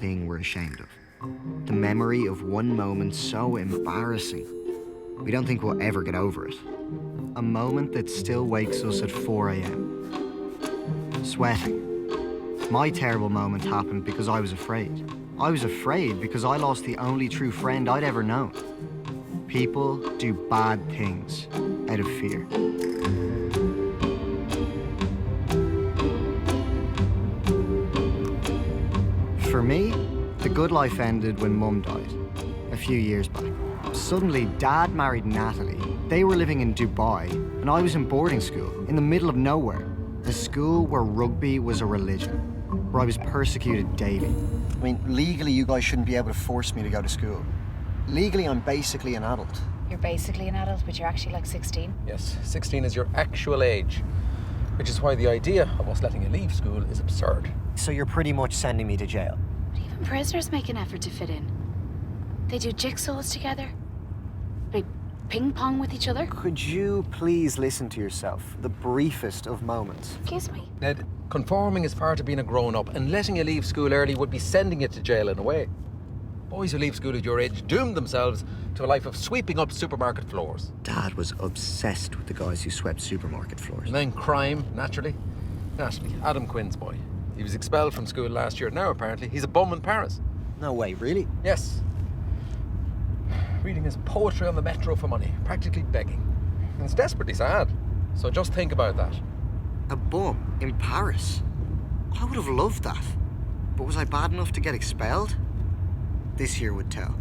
thing we're ashamed of. The memory of one moment so embarrassing, we don't think we'll ever get over it. A moment that still wakes us at 4 a.m. Sweating. My terrible moment happened because I was afraid. I was afraid because I lost the only true friend I'd ever known. People do bad things out of fear. For me, the good life ended when Mum died, a few years back. Suddenly, Dad married Natalie. They were living in Dubai, and I was in boarding school, in the middle of nowhere. A school where rugby was a religion, where I was persecuted daily. I mean, legally, you guys shouldn't be able to force me to go to school. Legally, I'm basically an adult. You're basically an adult, but you're actually like 16. Yes, 16 is your actual age, which is why the idea of us letting you leave school is absurd. So you're pretty much sending me to jail? But even prisoners make an effort to fit in. They do jigsaws together. They ping pong with each other. Could you please listen to yourself? The briefest of moments. Excuse me. Ned, conforming is part of being a grown-up, and letting you leave school early would be sending you to jail in a way. Boys who leave school at your age doom themselves to a life of sweeping up supermarket floors. Dad was obsessed with the guys who swept supermarket floors. And then crime, naturally. Natalie, Adam Quinn's boy. He was expelled from school last year. Now, apparently, he's a bum in Paris. No way, really? Yes. Reading his poetry on the metro for money, practically begging. And it's desperately sad. So just think about that. A bum in Paris? I would have loved that. But was I bad enough to get expelled? This year would tell.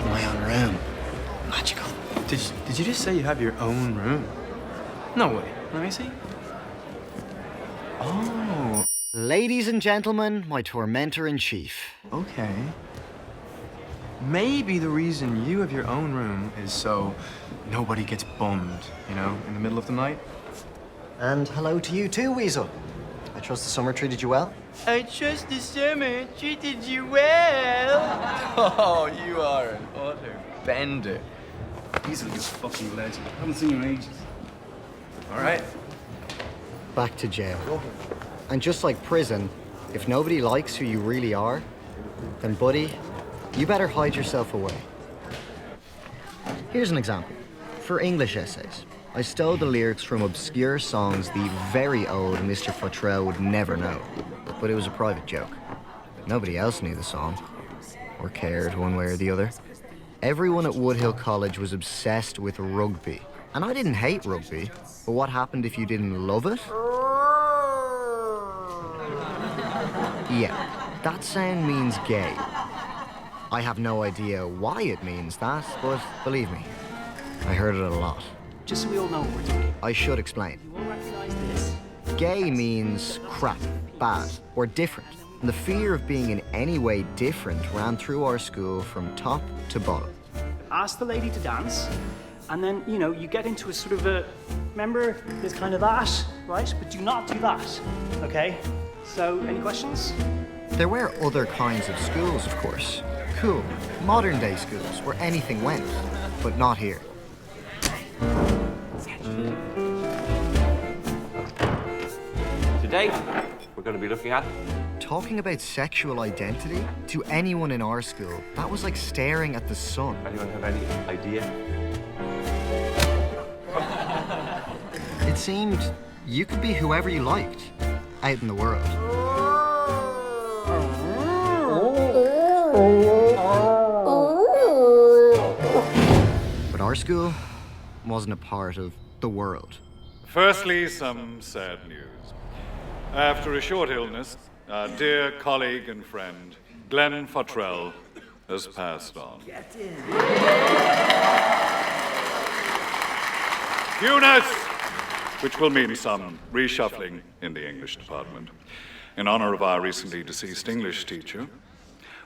My own room. Magical. Did you just say you have your own room? No way. Let me see. Oh. Ladies and gentlemen, my tormentor-in-chief. Okay. Maybe the reason you have your own room is so nobody gets bummed, you know, in the middle of the night. And hello to you too, Weasel. I trust the summer treated you well? I trust the summer treated you well. Oh, you are an utter bender. Weasel, you fucking legend. I haven't seen you in ages. All right. Back to jail. And just like prison, if nobody likes who you really are, then buddy, you better hide yourself away. Here's an example. For English essays, I stole the lyrics from obscure songs the very old Mr. Futrell would never know. But it was a private joke. Nobody else knew the song, or cared one way or the other. Everyone at Woodhill College was obsessed with rugby. And I didn't hate rugby, but what happened if you didn't love it? Yeah, that sound means gay. I have no idea why it means that, but believe me, I heard it a lot. Just so we all know what we're doing. I should explain. You all recognize this? Gay means crap, bad, or different. And the fear of being in any way different ran through our school from top to bottom. Ask the lady to dance, and then, you know, you get into a sort of a... Remember, there's kind of that, right? But do not do that, okay? So, any questions? There were other kinds of schools, of course. Cool, modern-day schools where anything went, but not here. Today, we're going to be looking at... Talking about sexual identity to anyone in our school, that was like staring at the sun. Anyone have any idea? It seemed you could be whoever you liked out in the world. But our school wasn't a part of the world. Firstly, some sad news. After a short illness, our dear colleague and friend, Glenn Futrell, has passed on. Units! Which will mean some reshuffling in the English department. In honor of our recently deceased English teacher,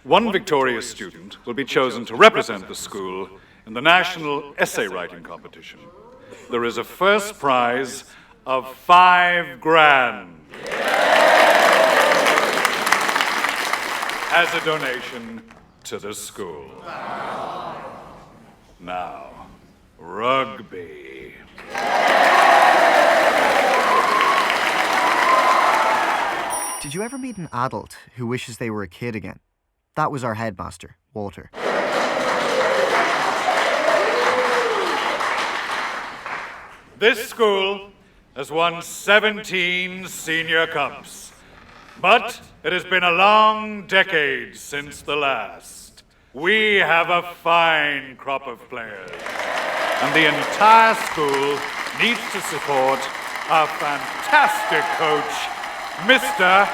one victorious student will be chosen to represent the school in the National Essay Writing Competition. There is a first prize of $5 grand as a donation to the school. Now, rugby. Did you ever meet an adult who wishes they were a kid again? That was our headmaster, Walter. This school has won 17 senior cups, but it has been a long decade since the last. We have a fine crop of players, and the entire school needs to support our fantastic coach, Mr.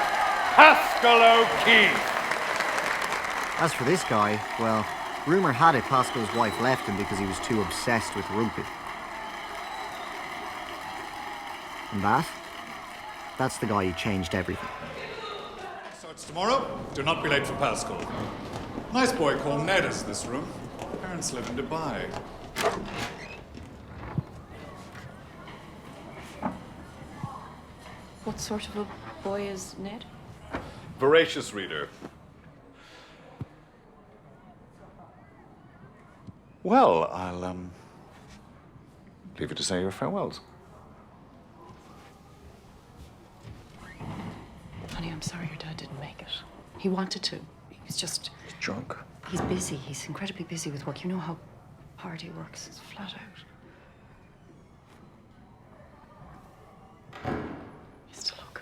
Pascal O'Keefe. As for this guy, well, rumour had it Pascal's wife left him because he was too obsessed with rugby. And that's the guy who changed everything. Starts tomorrow. Do not be late for Pascal. Nice boy called Ned is this room. Parents live in Dubai. What sort of a boy is Ned? Voracious reader. Well, I'll leave you to say your farewells. Honey, I'm sorry your dad didn't make it. He wanted to. He was just... He's drunk. He's busy. He's incredibly busy with work. You know how hard he works. It's flat out. Best of luck.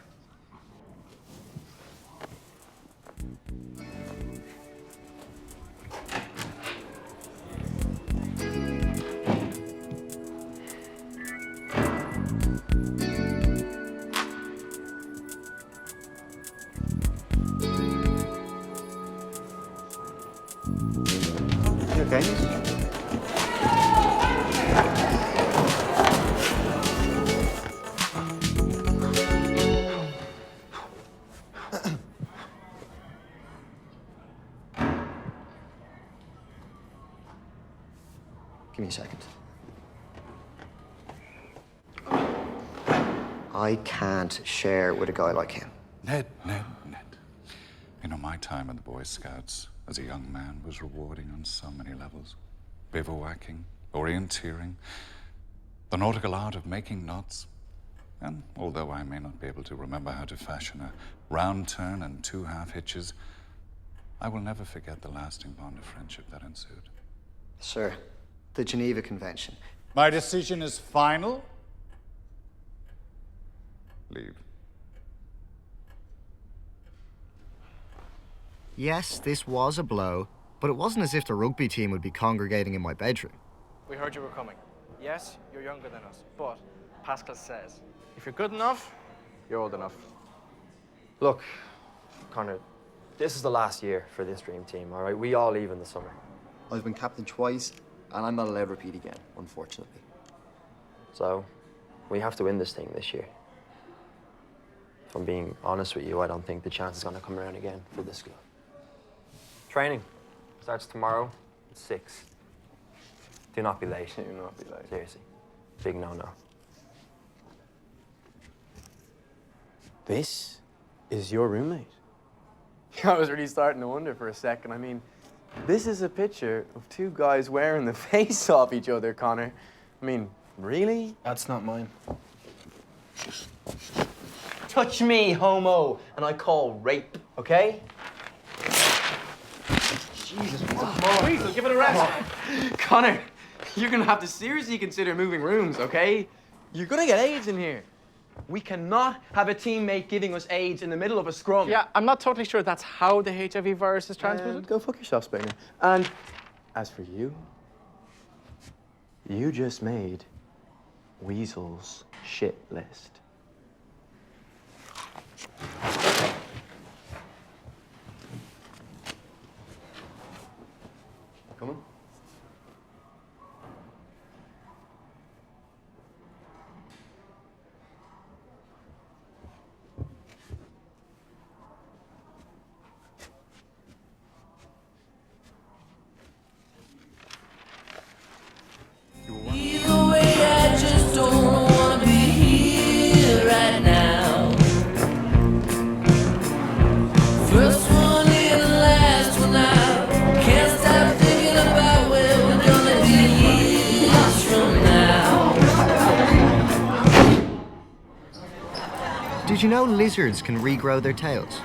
You okay? Give me a second. I can't share with a guy like him. Ned. You know, my time in the Boy Scouts as a young man was rewarding on so many levels. Bivouacking, orienteering, the nautical art of making knots. And although I may not be able to remember how to fashion a round turn and 2 half hitches, I will never forget the lasting bond of friendship that ensued. Sir, the Geneva Convention. My decision is final. Leave. Yes, this was a blow, but it wasn't as if the rugby team would be congregating in my bedroom. We heard you were coming. Yes, you're younger than us, but Pascal says, if you're good enough, you're old enough. Look, Conor, this is the last year for this dream team, all right? We all leave in the summer. I've been captain twice, and I'm not allowed to repeat again, unfortunately. So, we have to win this thing this year. If I'm being honest with you, I don't think the chance is going to come around again for this school. Training starts tomorrow at 6. Do not be late. Do not be late. Seriously. Big no-no. This is your roommate? I was really starting to wonder for a second. I mean, this is a picture of 2 guys wearing the face off each other, Conor. I mean, really? That's not mine. Touch me, homo, and I call rape, okay? Jesus, Please, give it a rest. Conor, you're gonna have to seriously consider moving rooms, okay? You're gonna get AIDS in here. we cannot have a teammate giving us AIDS in the middle of a scrum. Yeah, I'm not totally sure that's how the HIV virus is transmitted. Go fuck yourself, Spanger. And as for you, you just made Weasel's shit list. Come on. Did you know lizards can regrow their tails?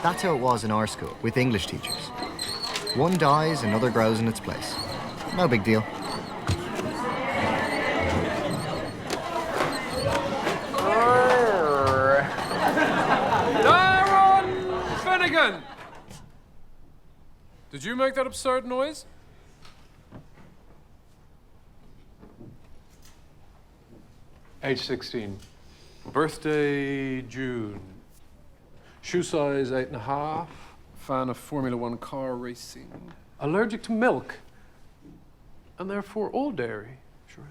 That's how it was in our school with English teachers. One dies, another grows in its place. No big deal. Darren Finnegan! Did you make that absurd noise? Age 16. Birthday, June. Shoe size 8.5. Fan of Formula One car racing. Allergic to milk. And therefore all dairy, surely.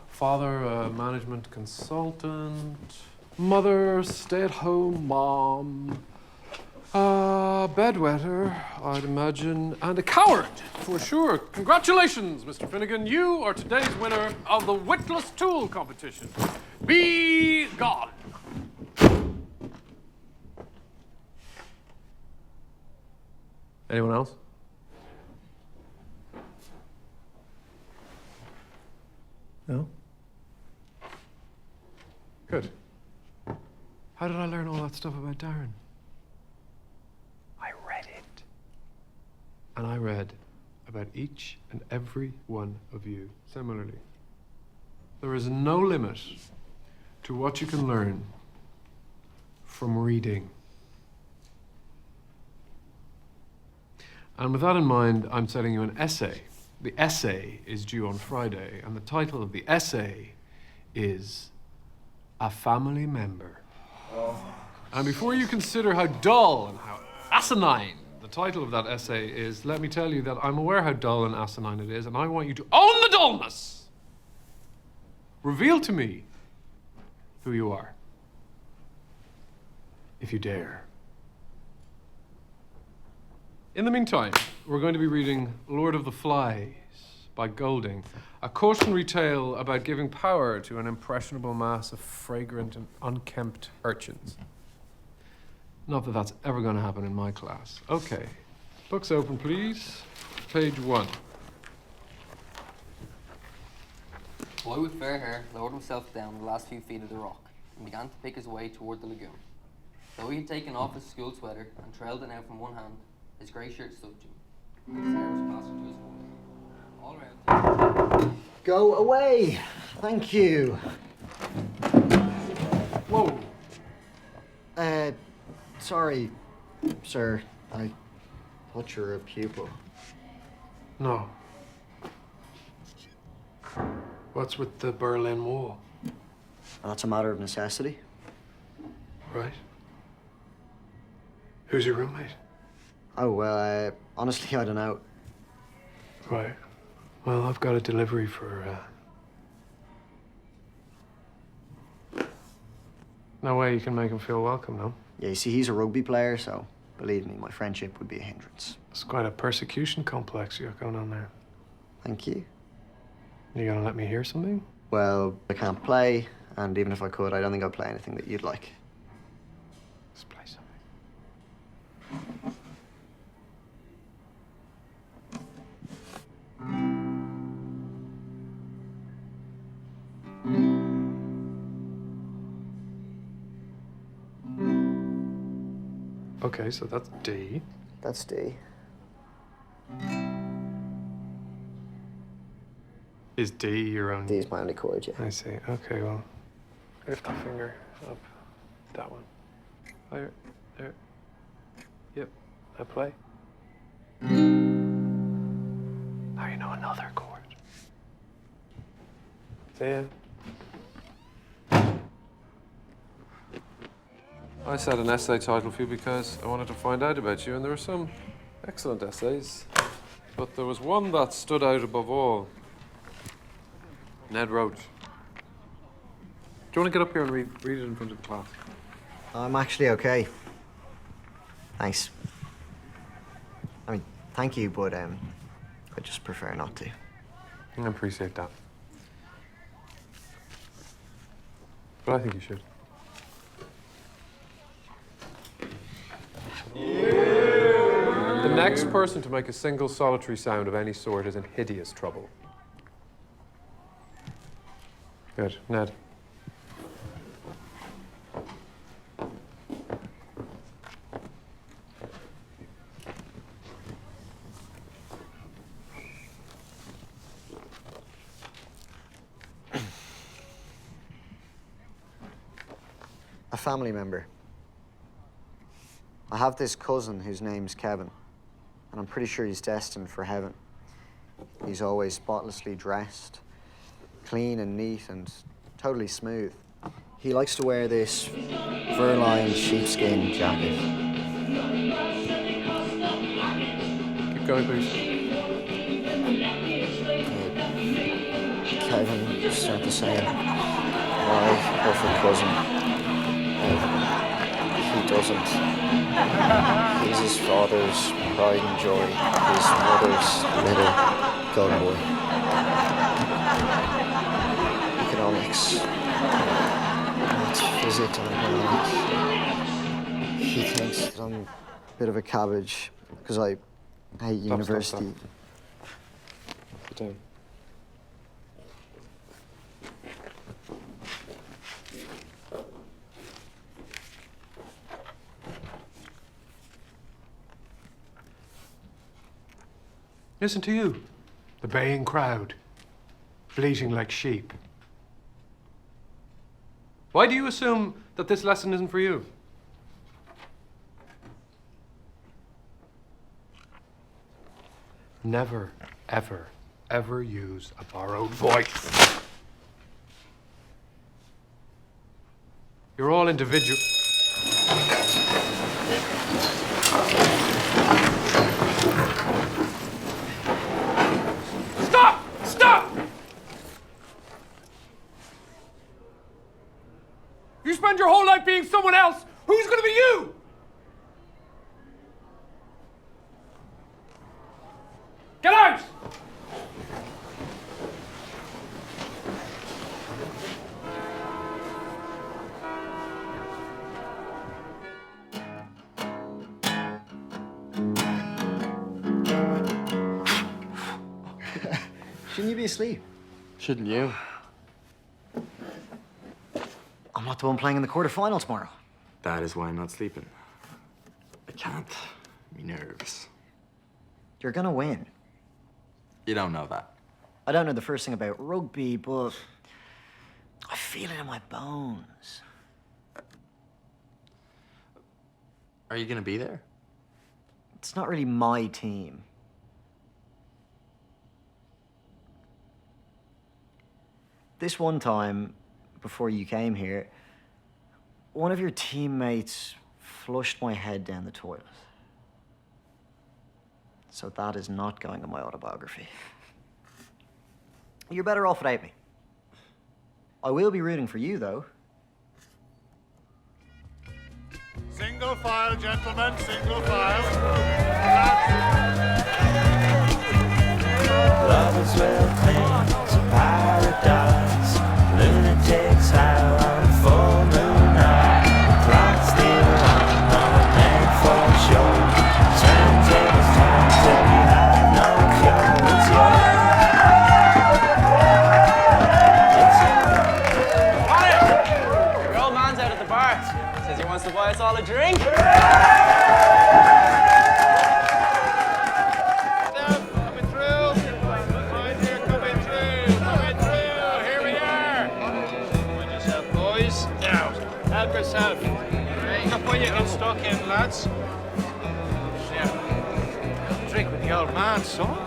Father, a management consultant. Mother, stay-at-home mom. Bedwetter, I'd imagine, and a coward, for sure. Congratulations, Mr. Finnegan. You are today's winner of the Witless Tool competition. Be gone. Anyone else? No? Good. How did I learn all that stuff about Darren? I read it. And I read about each and every one of you similarly. There is no limit to what you can learn from reading. And with that in mind, I'm sending you an essay. The essay is due on Friday, and the title of the essay is A Family Member. And before you consider how dull and how asinine the title of that essay is, let me tell you that I'm aware how dull and asinine it is, and I want you to own the dullness. Reveal to me who you are, if you dare. In the meantime, we're going to be reading Lord of the Flies by Golding, a cautionary tale about giving power to an impressionable mass of fragrant and unkempt urchins. Not that that's ever going to happen in my class. Okay, books open, please. Page 1. A boy with fair hair lowered himself down the last few feet of the rock and began to pick his way toward the lagoon. Though he had taken off his school sweater and trailed it out from one hand, his grey shirt soaked him. His hair was plastered to his forehead. All around. Go away! Thank you. Whoa. Sorry, sir. I thought you were a pupil. No. What's with the Berlin Wall? That's a matter of necessity. Right. Who's your roommate? Oh, well, honestly, I don't know. Right. Well, I've got a delivery for, No way you can make him feel welcome, no? Yeah, you see, he's a rugby player, so believe me, my friendship would be a hindrance. It's quite a persecution complex you got going on there. Thank you. You gonna let me hear something? Well, I can't play, and even if I could, I don't think I'd play anything that you'd like. Let's play something. Okay, so that's D. That's D. Is D your own? D is my only chord, yeah. I see. Okay, well, lift the finger up. That one. There. There. Yep. I play. Now you know another chord. See ya. I set an essay title for you because I wanted to find out about you, and there are some excellent essays, but there was one that stood out above all. Ned wrote. Do you want to get up here and read it in front of the class? I'm actually okay. Thanks. I mean, thank you, but I just prefer not to. I appreciate that. But I think you should. The next person to make a single solitary sound of any sort is in hideous trouble. Good. Ned. family member. I have this cousin whose name's Kevin, and I'm pretty sure he's destined for heaven. He's always spotlessly dressed, clean and neat and totally smooth. He likes to wear this fur-lined sheepskin jacket. Keep going, please. Kevin is start to say it. My perfect cousin. He doesn't. He's his father's pride and joy. His mother's little golden boy. Economics. Maths, physics, and economics. He thinks that I'm a bit of a cabbage because I hate university. Sit down. Listen to you, the baying crowd, bleating like sheep. Why do you assume that this lesson isn't for you? Never, ever, ever use a borrowed voice. You're all individual. Stop! Stop! You spend your whole life being someone else. Who's gonna be you? Get out! Shouldn't you be asleep? Shouldn't you? I'm not the one playing in the quarterfinal tomorrow. That is why I'm not sleeping. I can't. Me nerves. You're gonna win. You don't know that. I don't know the first thing about rugby, but I feel it in my bones. Are you gonna be there? It's not really my team. This one time, before you came here, one of your teammates flushed my head down the toilet. So that is not going in my autobiography. You're better off without me. I will be rooting for you, though. Single file, gentlemen, single file. Lovers will cling to paradise. Lunatics howl on full moon night. Clocks still on a man for sure. Turntables turn till you have no cure. It's yours. Your old man's out at the bar. Says he wants to buy us all a drink. Yourself. Up when you get stuck in, lads. Yeah. Drink with the old man, son.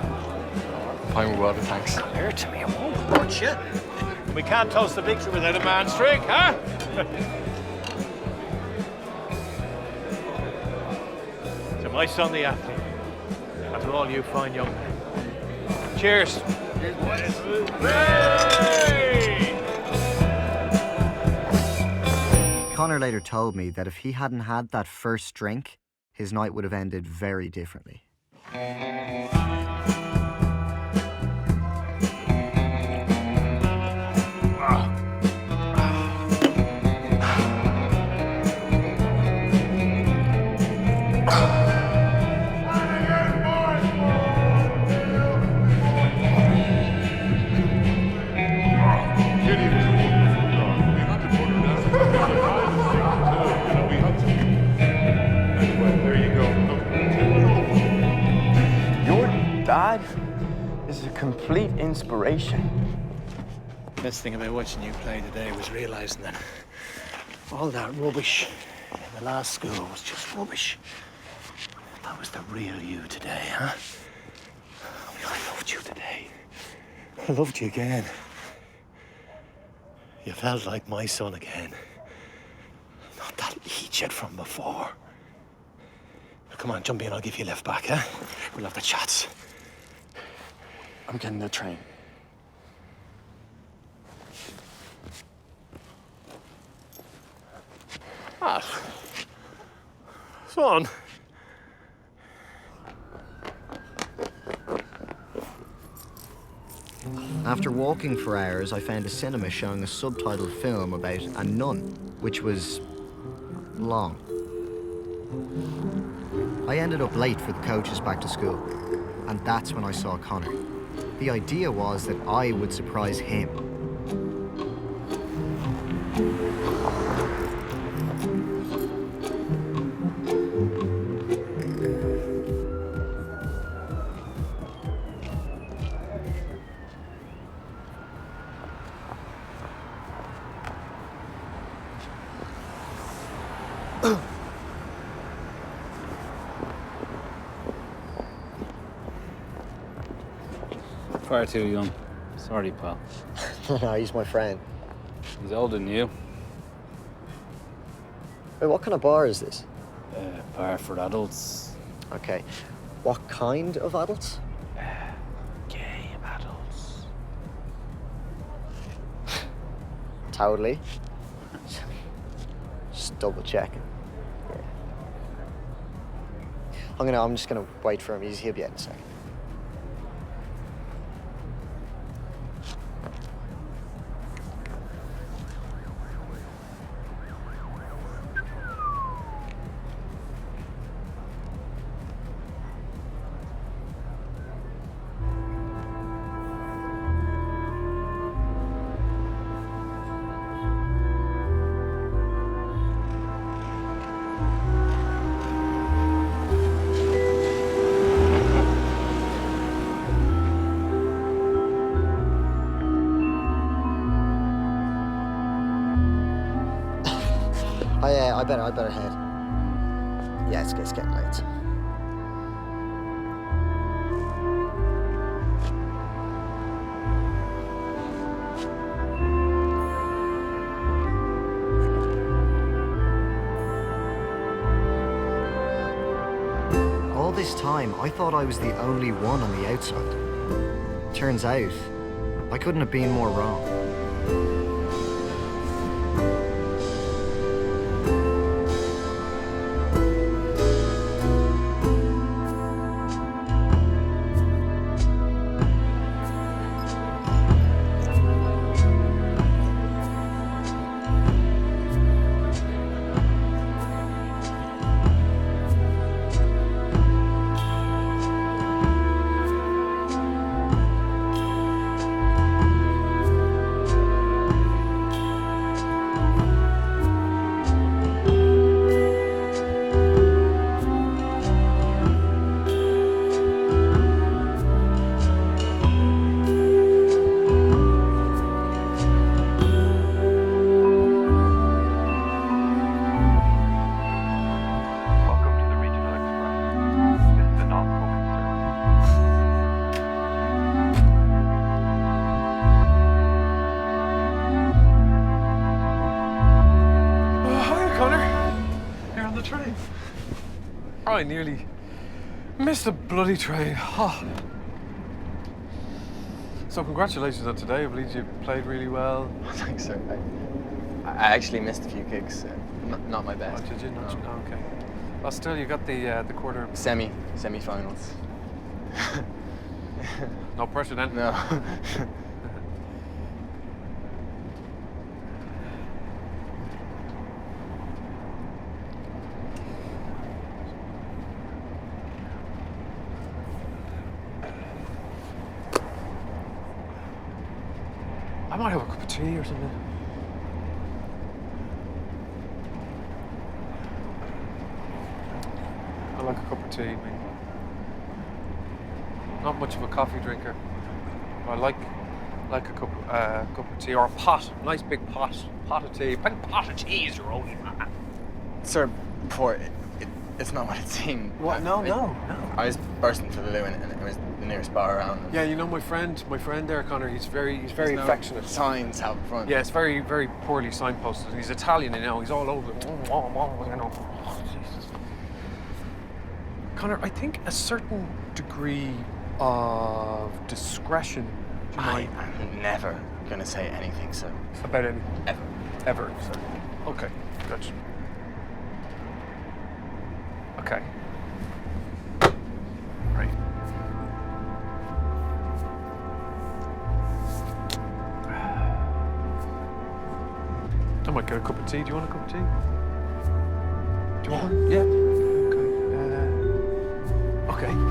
Fine with water, thanks. Here to me, I won't hurt you. We can't toast the victory without a man's drink, huh? So my son, the athlete. And to all you fine young men. Cheers. Cheers, boys. Hey! Conor later told me that if he hadn't had that first drink, his night would have ended very differently. Dad is a complete inspiration. Best thing about watching you play today was realizing that All that rubbish in the last school was just rubbish. That was the real you today, huh? I loved you today. I loved you again. You felt like my son again. Not that idiot from before. Come on, jump in, I'll give you a lift back, huh? We'll have the chats. I'm getting the train. Ah. Son. After walking for hours, I found a cinema showing a subtitled film about a nun, which was long. I ended up late for the coaches back to school, and that's when I saw Conor. The idea was that I would surprise him. Far too young. Sorry, pal. No, he's my friend. He's older than you. Wait, what kind of bar is this? Bar for adults. Okay. What kind of adults? Gay adults. Totally. Just double checking. Yeah. I'm just gonna wait for him. He'll be out in a second. I better head. Yeah, it's getting late. All this time, I thought I was the only one on the outside. Turns out, I couldn't have been more wrong. I nearly missed the bloody train. Oh. So congratulations on today. I believe you played really well. Thanks, sir. I actually missed a few kicks. Not my best. Oh, did you? Not, no. Okay. Well, still, you got the quarter. Semi-finals. No pressure then. No. I might have a cup of tea or something. I like a cup of tea. I mean, not much of a coffee drinker. I like like a cup of tea or a pot, nice big pot of tea. Pot of tea is your only man. Sir, before, it's not what it seemed. What? No. I was bursting for the loo and it was the nearest bar around. Yeah, you know my friend there, Connor. He's very There's no affectionate. signs out front. Yeah, it's very, very poorly signposted. He's Italian, you know. He's all over. You know. Oh, Jesus. Connor, I think a certain degree of discretion. Do you mind? I'm never gonna say anything, sir. About anything? Ever, sir. Okay, good. Okay. Right. I might get a cup of tea. Do you want a cup of tea? Do you want one? Yeah. Okay. Okay.